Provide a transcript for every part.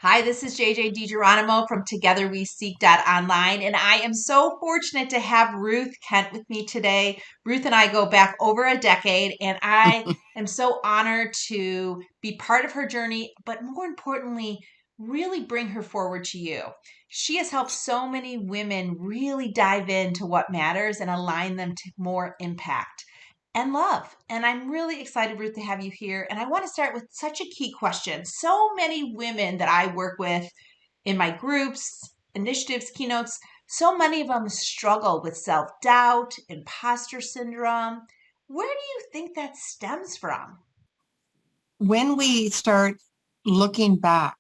Hi, this is JJ DiGeronimo from Together We Seek Online, and I am so fortunate to have Ruth Kent with me today. Ruth and I go back over a decade, and I am so honored to be part of her journey, but more importantly, really bring her forward to you. She has helped so many women really dive into what matters and align them to more impact and love. And I'm really excited, Ruth, to have you here. And I want to start with such a key question. So many women that I work with in my groups, initiatives, keynotes, so many of them struggle with self doubt, imposter syndrome. Where do you think that stems from? When we start looking back,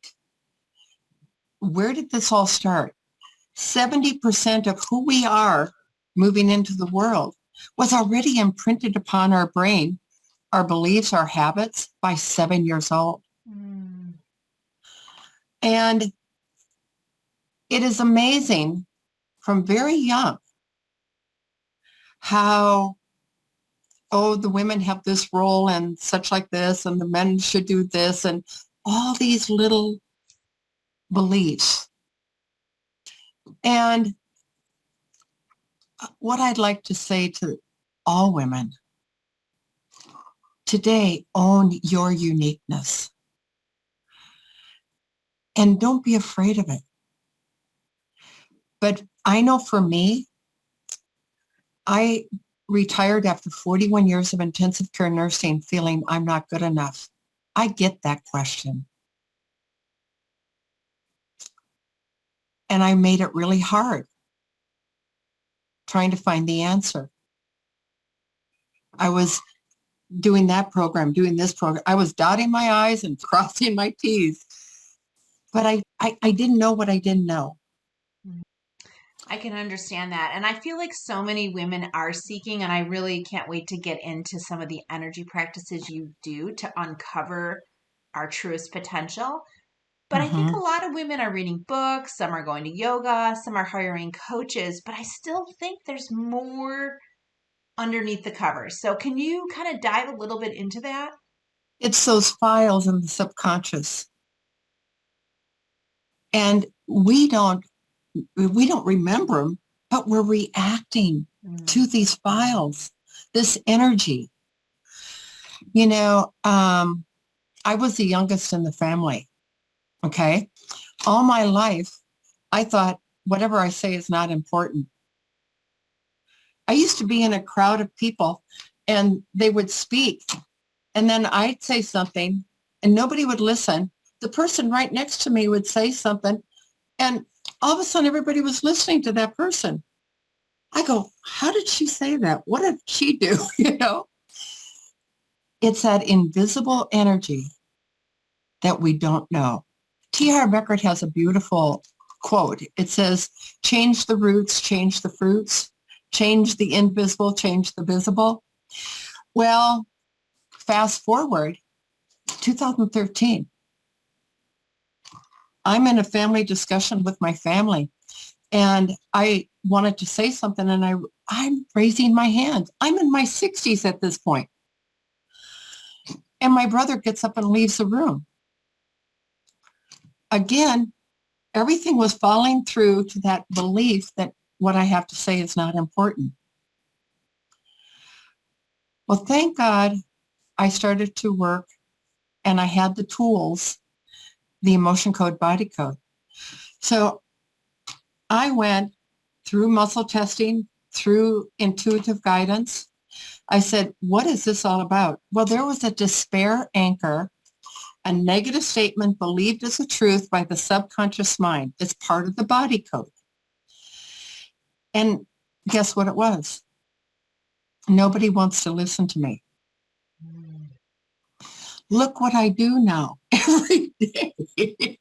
where did this all start? 70% of who we are moving into the world was already imprinted upon our brain, our beliefs, our habits by 7 years old. Mm. And it is amazing from very young how, oh, the women have this role and such like this, and the men should do this, and all these little beliefs. And what I'd like to say to all women today, own your uniqueness and don't be afraid of it. But I know for me, I retired after 41 years of intensive care nursing feeling I'm not good enough. I get that question. And I made it really hard trying to find the answer. I was doing that program, doing this program. I was dotting my I's and crossing my T's. But I didn't know what I didn't know. I can understand that. And I feel like so many women are seeking, and I really can't wait to get into some of the energy practices you do to uncover our truest potential. But I think a Mm-hmm. lot of women are reading books, some are going to yoga, some are hiring coaches, but I still think there's more underneath the covers. So, can you kind of dive a little bit into that? It's those files in the subconscious. And we don't remember them, but we're reacting Mm. to these files, this energy. You know, I was the youngest in the family. Okay. All my life, I thought whatever I say is not important. I used to be in a crowd of people and they would speak. And then I'd say something and nobody would listen. The person right next to me would say something. And all of a sudden, everybody was listening to that person. I go, how did she say that? What did she do? It's that invisible energy that we don't know. T.R. Beckert has a beautiful quote. It says, change the roots, change the fruits, change the invisible, change the visible. Well, fast forward, 2013, I'm in a family discussion with my family and I wanted to say something and I'm raising my hand. I'm in my 60s at this point. And my brother gets up and leaves the room. Again, everything was falling through to that belief that what I have to say is not important. Well, thank God I started to work and I had the tools, the emotion code, body code. So I went through muscle testing, through intuitive guidance. I said, what is this all about? Well, there was a despair anchor, a negative statement believed as a truth by the subconscious mind. It's part of the body code. And guess what it was? Nobody wants to listen to me. Mm. Look what I do now every day.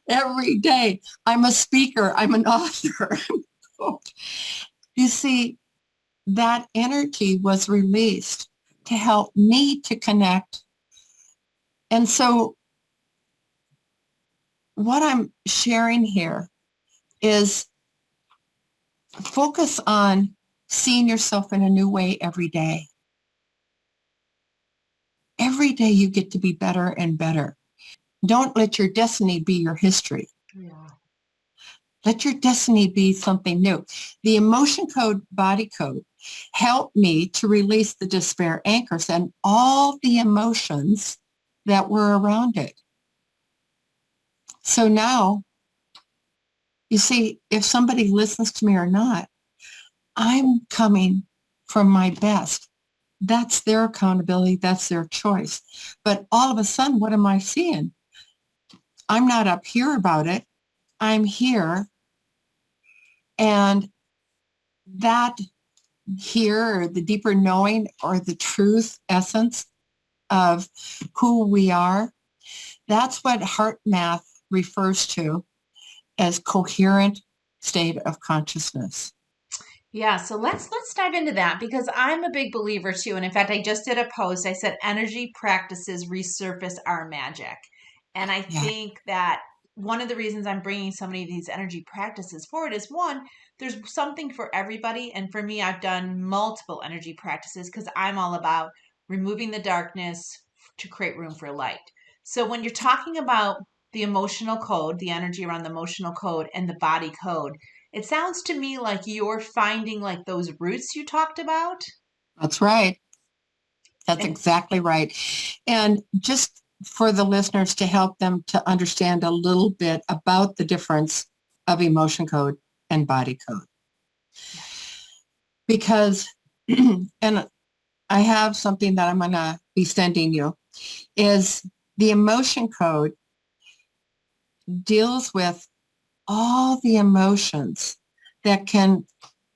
Every day. I'm a speaker. I'm an author. You see, that energy was released to help me to connect. And so what I'm sharing here is focus on seeing yourself in a new way every day. Every day you get to be better and better. Don't let your destiny be your history. Yeah. Let your destiny be something new. The emotion code, body code, helped me to release the despair anchors and all the emotions that were around it. So now, you see, if somebody listens to me or not, I'm coming from my best. That's their accountability. That's their choice. But all of a sudden, what am I seeing? I'm not up here about it. I'm here. And that here, or the deeper knowing or the truth essence of who we are, that's what heart math refers to as coherent state of consciousness. Yeah, so let's dive into that because I'm a big believer too. And in fact, I just did a post. I said energy practices resurface our magic. And I Yeah, think that one of the reasons I'm bringing so many of these energy practices forward is one, there's something for everybody. And for me, I've done multiple energy practices because I'm all about removing the darkness to create room for light. So when you're talking about the emotional code, the energy around the emotional code and the body code, it sounds to me like you're finding like those roots you talked about. that's right. That's And exactly right. And just for the listeners to help them to understand a little bit about the difference of emotion code and body code. Because, and I have something that I'm going to be sending you, is the emotion code deals with all the emotions that can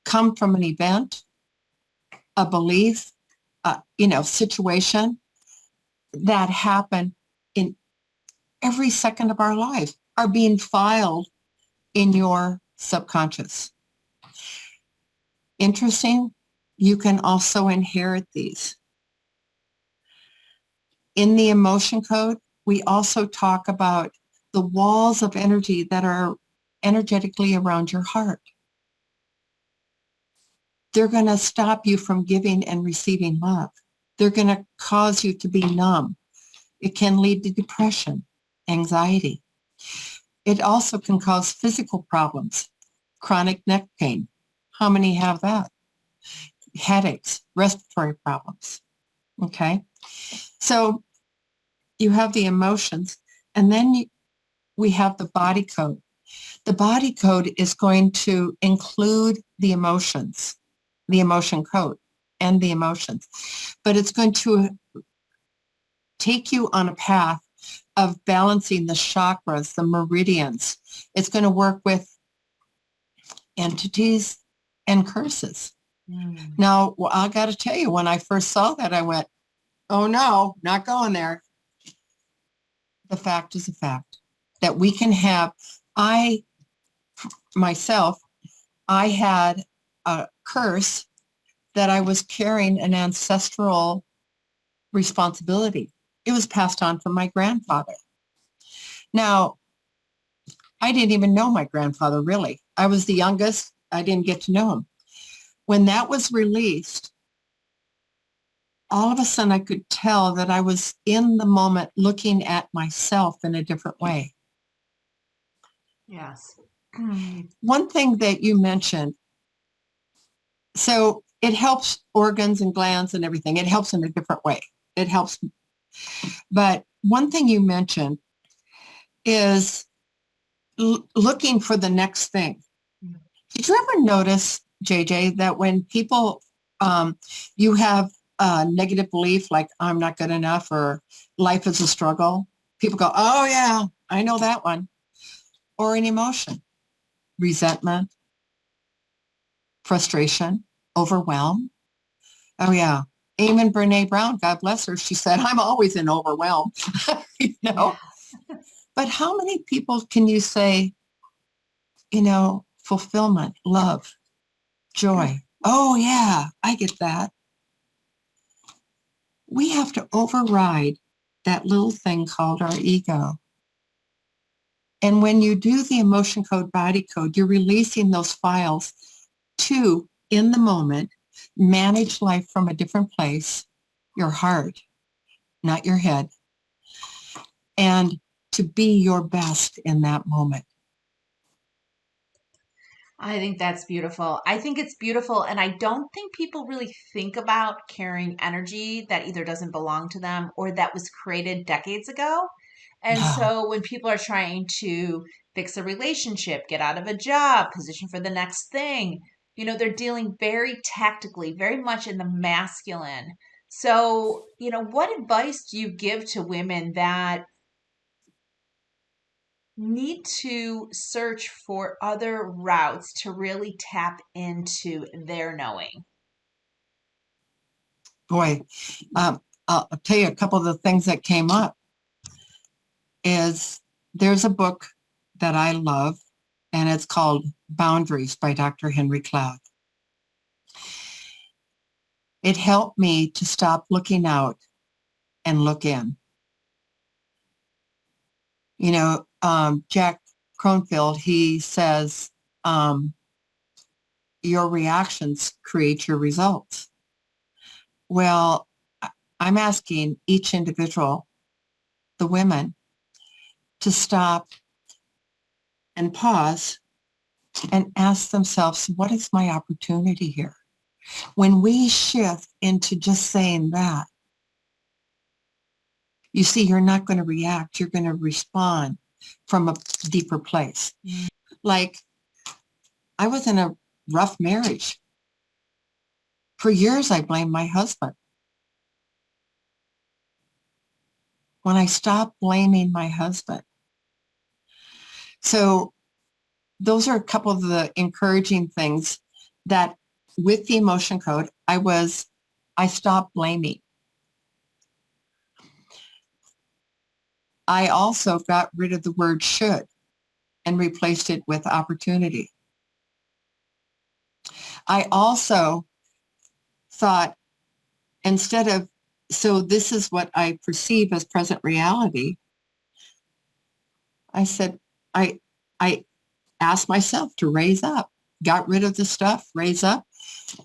come from an event, a belief, situation that happen in every second of our life are being filed in your subconscious. Interesting, you can also inherit these. In the emotion code, we also talk about the walls of energy that are energetically around your heart. They're going to stop you from giving and receiving love. They're going to cause you to be numb. It can lead to depression, anxiety. It also can cause physical problems, chronic neck pain. How many have that? Headaches, respiratory problems. Okay. So you have the emotions, and then we have the body code. The body code is going to include the emotions, the emotion code and the emotions, but it's going to take you on a path of balancing the chakras, the meridians. It's going to work with entities and curses. Now, well, I got to tell you, when I first saw that, I went, oh no, not going there. The fact is a fact that we can have, myself, I had a curse that I was carrying an ancestral responsibility. It was passed on from my grandfather. Now, I didn't even know my grandfather really. I was the youngest. I didn't get to know him. When that was released, all of a sudden I could tell that I was in the moment looking at myself in a different way. yes. One thing that you mentioned, so it helps organs and glands and everything. It helps in a different way. It helps. But one thing you mentioned is looking for the next thing. Did you ever notice, JJ, that when people, you have a negative belief like I'm not good enough or life is a struggle, people go, oh yeah, I know that one. Or an emotion, resentment, frustration, overwhelm. Oh yeah. Eamon Brene Brown, God bless her, she said, I'm always in overwhelm, you Yeah. know. But how many people can you say, fulfillment, love, joy? Oh yeah, I get that. We have to override that little thing called our ego. And when you do the emotion code, body code, you're releasing those files to, in the moment, manage life from a different place, your heart, not your head, and to be your best in that moment. I think that's beautiful. I think it's beautiful. And I don't think people really think about carrying energy that either doesn't belong to them or that was created decades ago. And No. so when people are trying to fix a relationship, get out of a job, position for the next thing, they're dealing very tactically, very much in the masculine. So, what advice do you give to women that need to search for other routes to really tap into their knowing? Boy, I'll tell you a couple of the things that came up is there's a book that I love, and it's called Boundaries by Dr. Henry Cloud. It helped me to stop looking out and look in. Jack Kronfield, he says, your reactions create your results. Well, I'm asking each individual, the women, to stop and pause and ask themselves, what is my opportunity here? When we shift into just saying that, you see, you're not going to react. You're going to respond from a deeper place. Like, I was in a rough marriage. For years, I blamed my husband. When I stopped blaming my husband. So those are a couple of the encouraging things that with the emotion code, I stopped blaming. I also got rid of the word should and replaced it with opportunity. I also thought, so this is what I perceive as present reality. I said, I asked myself to raise up, got rid of the stuff, raise up.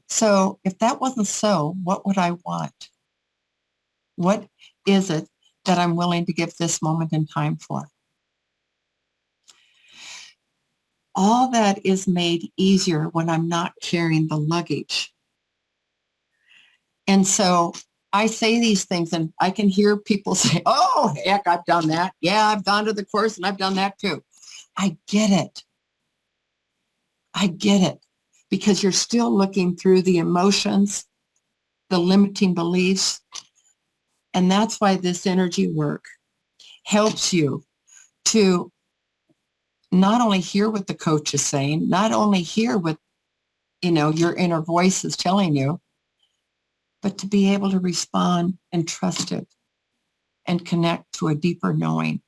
So if that wasn't so, what would I want? What is it that I'm willing to give this moment in time for? All that is made easier when I'm not carrying the luggage. And so I say these things and I can hear people say, oh, heck, I've done that. Yeah, I've gone to the course and I've done that too. I get it. I get it. Because you're still looking through the emotions, the limiting beliefs. And that's why this energy work helps you to not only hear what the coach is saying, not only hear what, your inner voice is telling you, but to be able to respond and trust it and connect to a deeper knowing.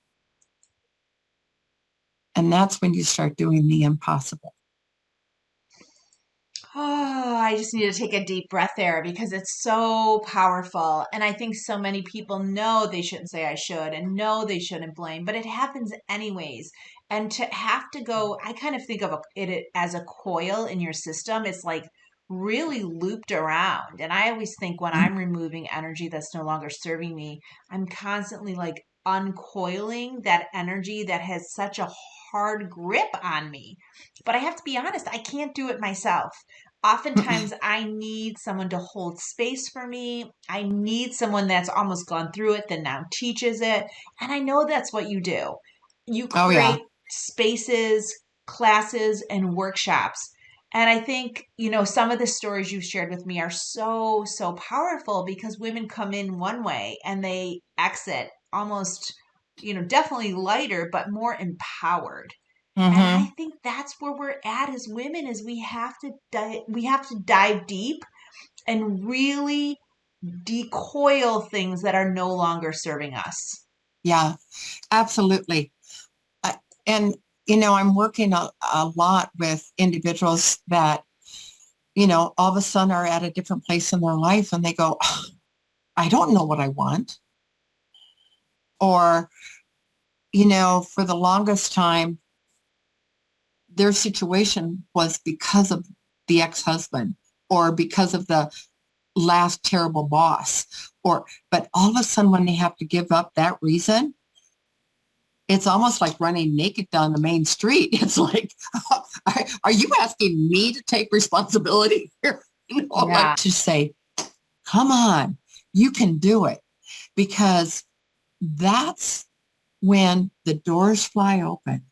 And that's when you start doing the impossible. Oh, I just need to take a deep breath there because it's so powerful. And I think so many people know they shouldn't say I should and know they shouldn't blame, but it happens anyways. And to have to go, I kind of think of it as a coil in your system. It's like really looped around. And I always think when I'm removing energy that's no longer serving me, I'm constantly like uncoiling that energy that has such a hard grip on me. But I have to be honest, I can't do it myself. Oftentimes, I need someone to hold space for me. I need someone that's almost gone through it, that now teaches it. And I know that's what you do. You Oh, yeah. create spaces, classes, and workshops. And I think, some of the stories you've shared with me are so, so powerful because women come in one way and they exit almost, definitely lighter, but more empowered. And I Mm-hmm. think that's where we're at as women is we have to dive deep and really decoil things that are no longer serving us. Yeah, absolutely. I, and, I'm working a lot with individuals that, all of a sudden are at a different place in their life and they go, "Oh, I don't know what I want." Or, for the longest time, their situation was because of the ex-husband or because of the last terrible boss but all of a sudden when they have to give up that reason, it's almost like running naked down the main street. It's like, are you asking me to take responsibility here? I Yeah. like to say, come on, you can do it, because that's when the doors fly open.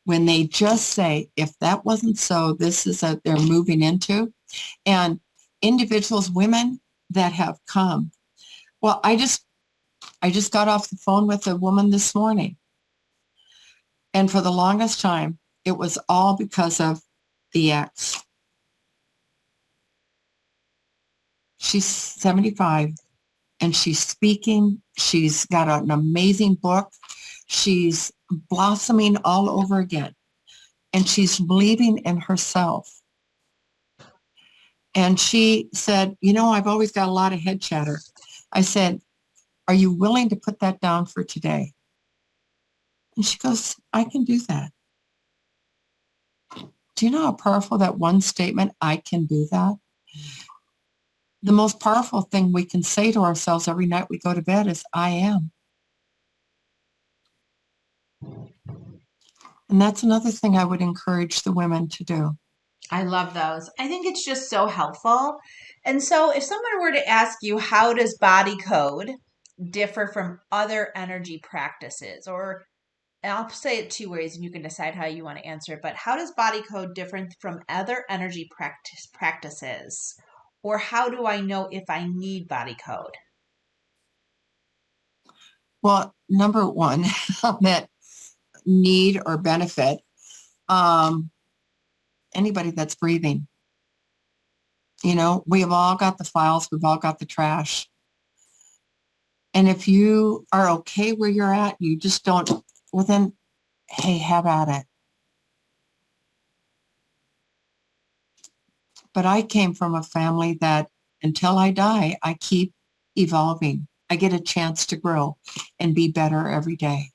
When they just say, if that wasn't so, this is what they're moving into. And individuals, women that have come. Well, I just got off the phone with a woman this morning. And for the longest time, it was all because of the ex. She's 75 and she's speaking. She's got an amazing book. She's blossoming all over again. And she's believing in herself. And she said, I've always got a lot of head chatter. I said, are you willing to put that down for today? And she goes, I can do that. Do you know how powerful that one statement, I can do that? The most powerful thing we can say to ourselves every night we go to bed is, I am. And that's another thing I would encourage the women to do. I love those. I think it's just so helpful. And so, if someone were to ask you, how does body code differ from other energy practices? Or, and I'll say it two ways and you can decide how you want to answer it, but how does body code differ from other energy practices? Or how do I know if I need body code? Well, number one, that need or benefit, anybody that's breathing. We have all got the files, we've all got the trash. And if you are okay where you're at, you just don't, well then, hey, have at it. But I came from a family that until I die, I keep evolving. I get a chance to grow and be better every day.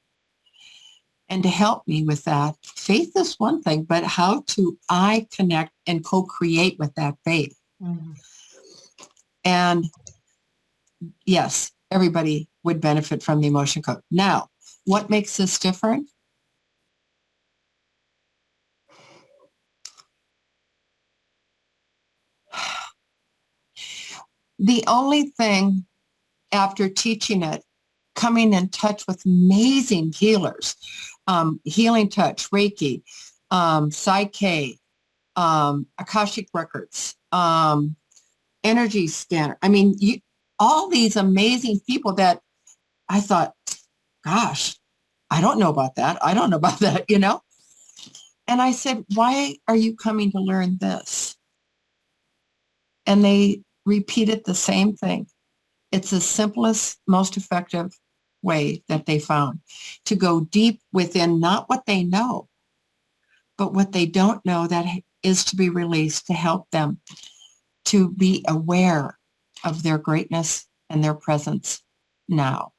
And to help me with that, faith is one thing, but how do I connect and co-create with that faith? Mm-hmm. And yes, everybody would benefit from the emotion code. Now, what makes this different? The only thing after teaching it, coming in touch with amazing healers, healing touch, Reiki, Psyche, Akashic records, energy scanner. I mean, all these amazing people that I thought, gosh, I don't know about that. I don't know about that, And I said, why are you coming to learn this? And they repeated the same thing. It's the simplest, most effective way that they found to go deep within not what they know, but what they don't know that is to be released to help them to be aware of their greatness and their presence now.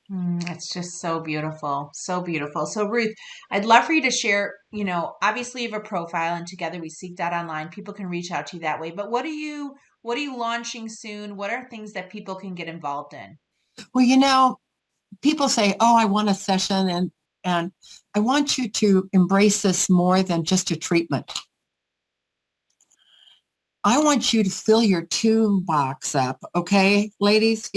It's just so beautiful. So beautiful. So Ruth, I'd love for you to share, obviously you have a profile and together we seek that online. People can reach out to you that way. But what are you launching soon? What are things that people can get involved in? Well, people say, oh, I want a session and I want you to embrace this more than just a treatment. I want you to fill your toolbox up, okay, ladies?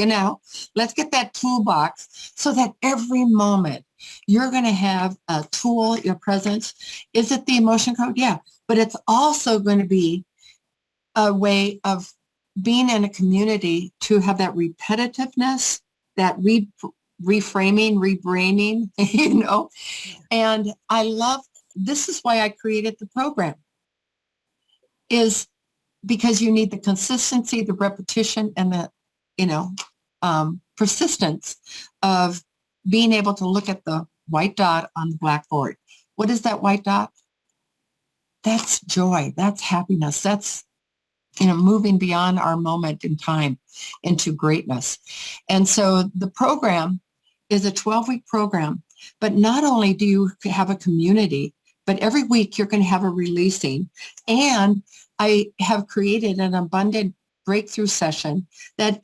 Let's get that toolbox so that every moment you're going to have a tool, your presence. Is it the emotion code? Yeah, but it's also going to be a way of being in a community to have that repetitiveness, that reframing, rebraining, And I love, this is why I created the program, is because you need the consistency, the repetition, and the, persistence of being able to look at the white dot on the blackboard. What is that white dot? That's joy. That's happiness. That's, moving beyond our moment in time into greatness. And so the program is a 12-week program, but not only do you have a community, but every week you're going to have a releasing. And I have created an abundant breakthrough session that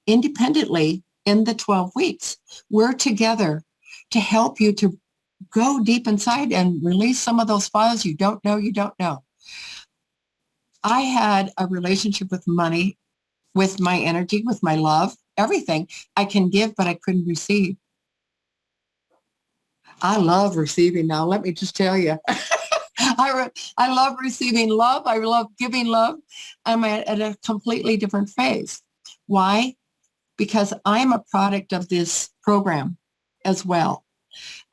independently in the 12 weeks, we're together to help you to go deep inside and release some of those files you don't know. I had a relationship with money, with my energy, with my love, everything I can give, but I couldn't receive. I love receiving now. Let me just tell you. I love receiving love. I love giving love. I'm at a completely different phase. Why? Because I'm a product of this program as well.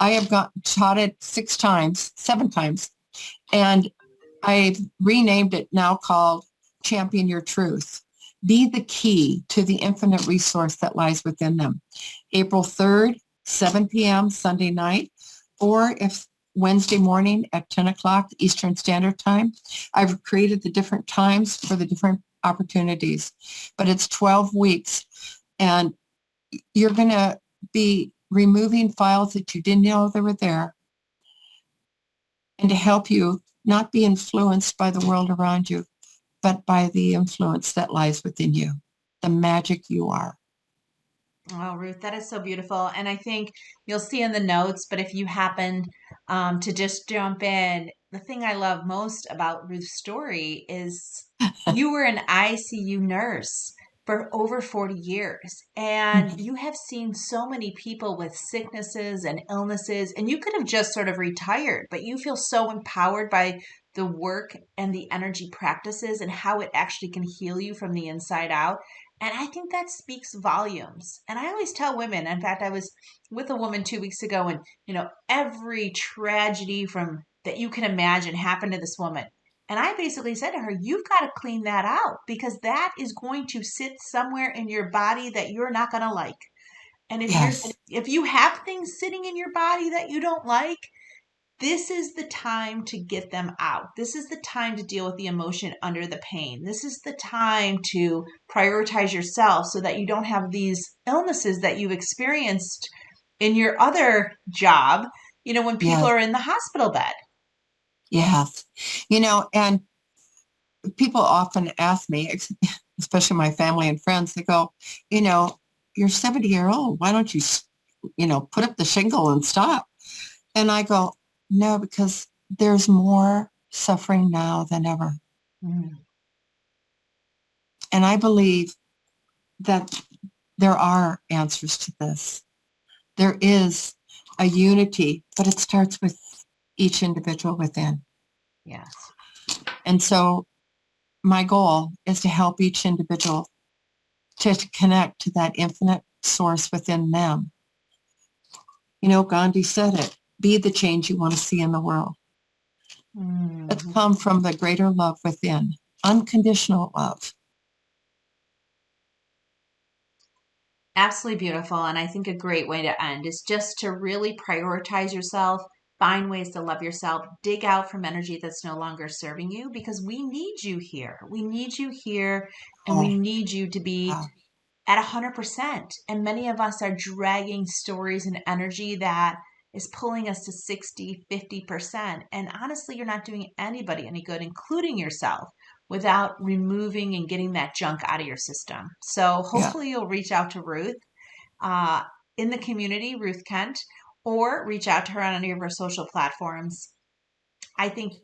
I have taught it 6 times, 7 times, and I've renamed it now called Champion Your Truth. Be the key to the infinite resource that lies within them. April 3rd, 7 p.m. Sunday night, or if Wednesday morning at 10 o'clock Eastern Standard Time. I've created the different times for the different opportunities, but it's 12 weeks, and you're going to be removing files that you didn't know they were there, and to help you not be influenced by the world around you, but by the influence that lies within you, the magic you are. Oh, Ruth, that is so beautiful. And I think you'll see in the notes, but if you happen to just jump in, the thing I love most about Ruth's story is you were an ICU nurse for over 40 years, and Mhm. you have seen so many people with sicknesses and illnesses, and you could have just sort of retired, but you feel so empowered by the work and the energy practices and how it actually can heal you from the inside out. And I think that speaks volumes. And I always tell women, in fact, I was with a woman 2 weeks ago, and every tragedy from that you can imagine happened to this woman. And I basically said to her, you've got to clean that out because that is going to sit somewhere in your body that you're not going to like. And Yes, if you have things sitting in your body that you don't like, this is the time to get them out. This is the time to deal with the emotion under the pain. This is the time to prioritize yourself so that you don't have these illnesses that you've experienced in your other job, when people yes, are in the hospital bed. yes. And people often ask me, especially my family and friends, they go, you're 70-year-old. Why don't you, put up the shingle and stop? And I go, no, because there's more suffering now than ever. Mm. And I believe that there are answers to this. There is a unity, but it starts with each individual within. Yes. And so my goal is to help each individual to connect to that infinite source within them. Gandhi said it, be the change you want to see in the world. Let's Mm. come from the greater love within, unconditional love. Absolutely beautiful. And I think a great way to end is just to really prioritize yourself, find ways to love yourself, dig out from energy that's no longer serving you because we need you here. We need you here and we Oh, need you to be wow. at 100%. And many of us are dragging stories and energy that is pulling us to 60, 50%. And honestly, you're not doing anybody any good, including yourself, without removing and getting that junk out of your system. So Yeah. hopefully you'll reach out to Ruth uh, in the community, Ruth Kent, or reach out to her on any of her social platforms. I think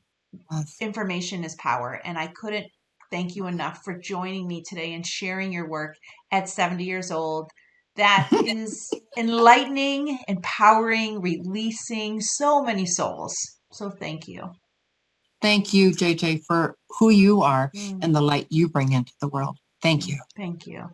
Yes. information is power, and I couldn't thank you enough for joining me today and sharing your work at 70 years old. That is enlightening, empowering, releasing so many souls. So thank you. Thank you, JJ, for who you are Mm, and the light you bring into the world. Thank mm, you. thank you.